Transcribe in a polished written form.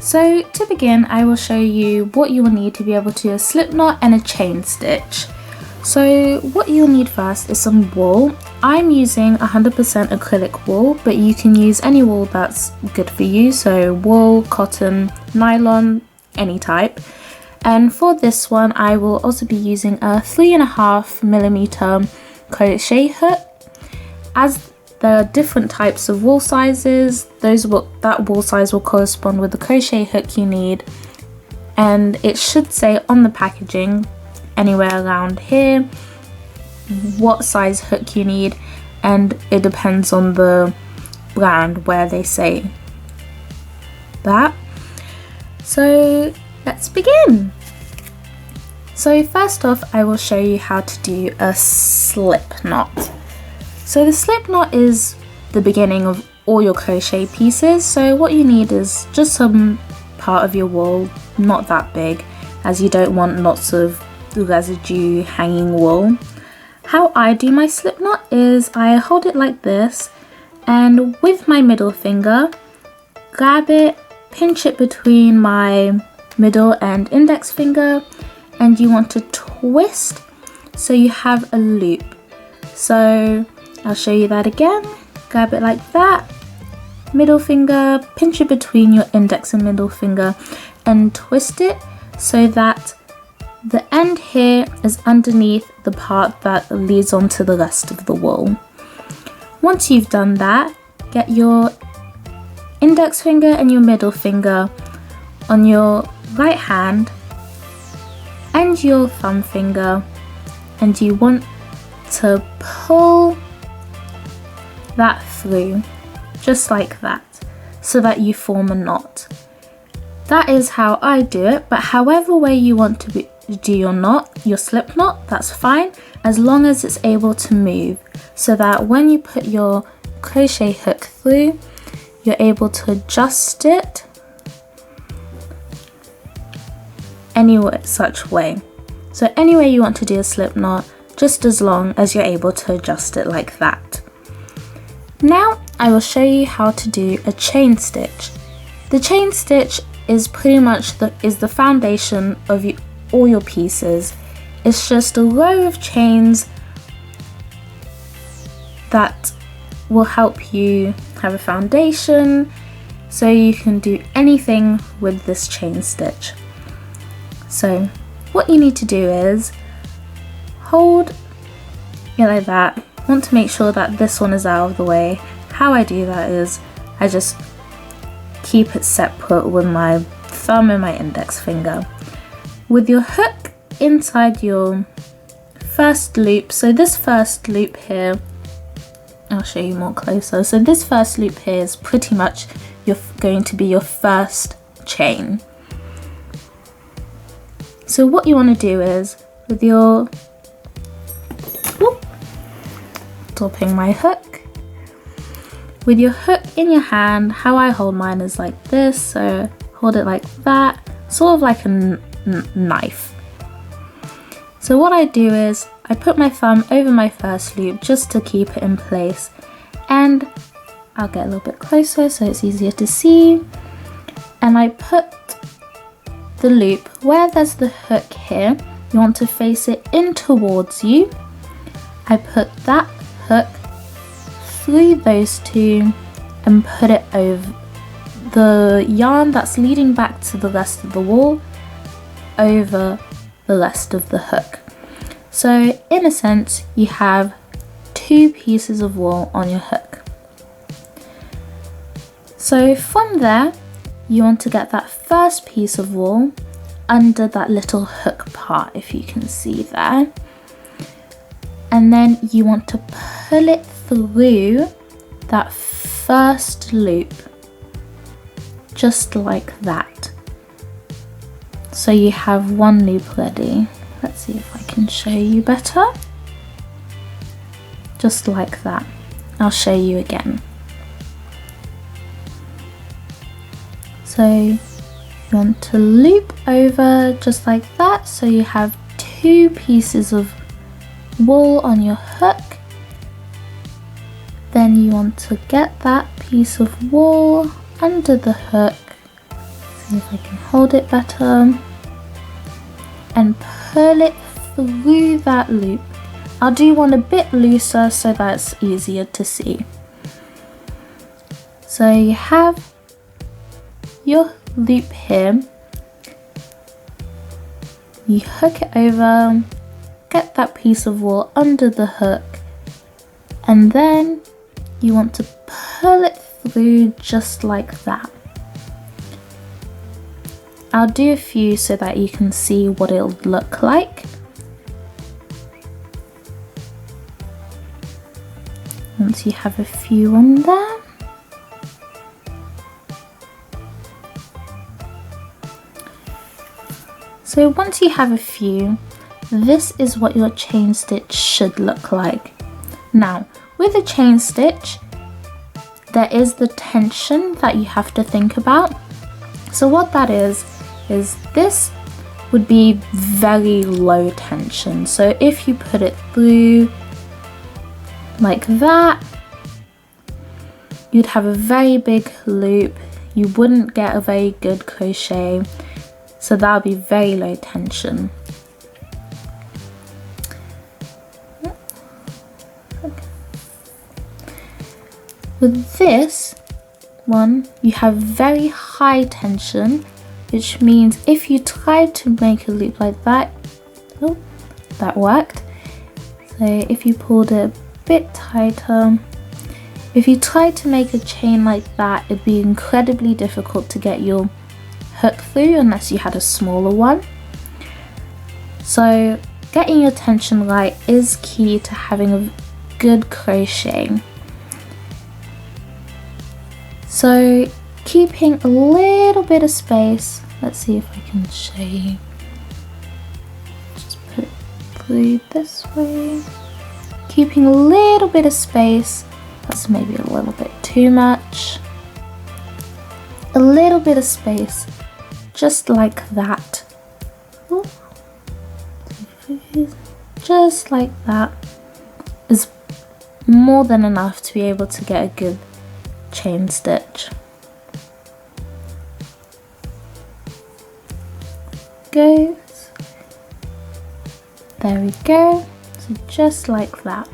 So to begin, I will show you what you will need to be able to do a slip knot and a chain stitch. So what you'll need first is some wool. I'm using 100% acrylic wool, but you can use any wool that's good for you. So wool, cotton, nylon, any type. And for this one, I will also be using a 3.5mm crochet hook. As there are different types of wool sizes, that wool size will correspond with the crochet hook you need. And it should say on the packaging, anywhere around here, what size hook you need, and it depends on the brand where they say that. So let's begin. So first off, I will show you how to do a slip knot. So the slip knot is the beginning of all your crochet pieces. So what you need is just some part of your wool, not that big, as you don't want lots of residue hanging wool. How I do my slip knot is I hold it like this, and with my middle finger, grab it, pinch it between my middle and index finger, and you want to twist so you have a loop. So I'll show you that again. Grab it like that, middle finger, pinch it between your index and middle finger, and twist it so that the end here is underneath the part that leads onto the rest of the wool. Once you've done that, get your index finger and your middle finger on your right hand and your thumb finger, and you want to pull that through just like that so that you form a knot. That is how I do it, but however way you want to do your knot, your slip knot, that's fine, as long as it's able to move, so that when you put your crochet hook through, you're able to adjust it any such way. So any way you want to do a slip knot, just as long as you're able to adjust it like that. Now I will show you how to do a chain stitch. The chain stitch is pretty much the foundation of all your pieces. It's just a row of chains that will help you have a foundation, so you can do anything with this chain stitch. So what you need to do is hold it like that. Want to make sure that this one is out of the way. How I do that is I just keep it separate with my thumb and my index finger. With your hook inside your first loop, so this first loop here, I'll show you more closer. So this first loop here is pretty much going to be your first chain. So what you want to do is, with your, dropping my hook, with your hook in your hand, how I hold mine is like this, so hold it like that, sort of like a knife. So what I do is I put my thumb over my first loop just to keep it in place, and I'll get a little bit closer so it's easier to see, and I put the loop where there's the hook here. You want to face it in towards you. I put that hook through those two and put it over the yarn that's leading back to the rest of the wool over the rest of the hook. So in a sense, you have two pieces of wool on your hook. So from there, you want to get that first piece of wool under that little hook part, if you can see there. And then you want to pull it through that first loop, just like that. So you have one loop ready. Let's see if I can show you better. Just like that. I'll show you again. So you want to loop over just like that, so you have two pieces of wool on your hook. Then you want to get that piece of wool under the hook, so see if I can hold it better, and pull it through that loop. I'll do one a bit looser so that it's easier to see. So you have your loop here, you hook it over, get that piece of wool under the hook, and then you want to pull it through just like that. I'll do a few so that you can see what it'll look like. Once you have a few on there, so once you have a few, this is what your chain stitch should look like. Now, with a chain stitch, there is the tension that you have to think about. So what that is this would be very low tension. So if you put it through like that, you'd have a very big loop. You wouldn't get a very good crochet. So that would be very low tension. With this one, you have very high tension, which means if you try to make a loop like that, oh, that worked. So if you pulled it a bit tighter, if you tried to make a chain like that, it'd be incredibly difficult to get your hook through unless you had a smaller one. So getting your tension right is key to having a good crochet. So keeping a little bit of space, let's see if I can show you. Just put it through this way. Keeping a little bit of space, that's maybe a little bit too much. A little bit of space, just like that. Ooh. Just like that is more than enough to be able to get a good chain stitch. Goes. There we go. So just like that.